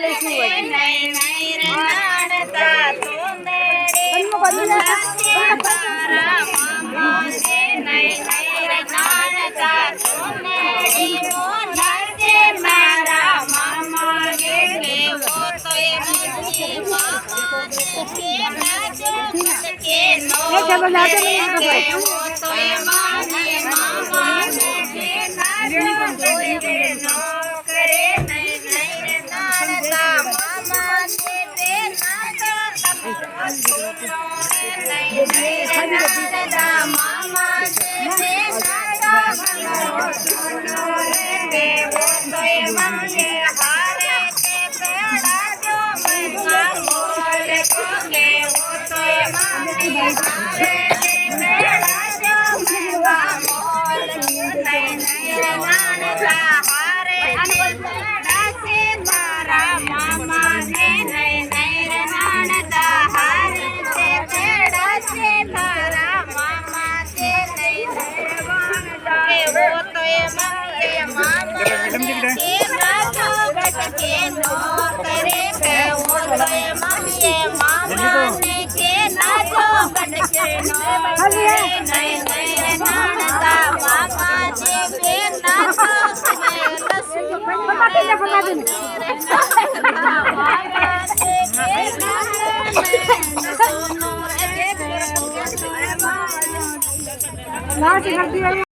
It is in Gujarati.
લેશું નહીં નહીં રે નાણતા સુંદરી તારા મામા છે નહીં નહીં રે નાણતા સુંદરી મોનાસે મારા મામા કે કેવો તો એ મુજી મામા કે નાચો કે નો કેવો તો એ માને મામા કે નાચો તો એ નો કરે નહીં નહીં રે નાણતા મામા છે તે નાચો નહીં નહીં રે નાણતા મામા છે તે નાચો રે કેવો તો એ માને હારે તે પેડા જો મૈયા મોલે કો કેવો તો એ માને હારે તે પેડા જો મૈયા મોલે નહીં નહીં રે નાણતા હારે તે પેડા છે મારા મામા ને નહીં નહીં રે નાણતા હારે તે પેડા છે મારા મામા છે નહીં નહીં કેવો તો એ માને મામા કે નાચો ગટકે નો કરે કેવો તો એ માને મામા ને કે નાચો ગટકે નો કરે નહીં નહીં રે નાણતા મામા છે કે નાચો કે લસુ લાજ કરતી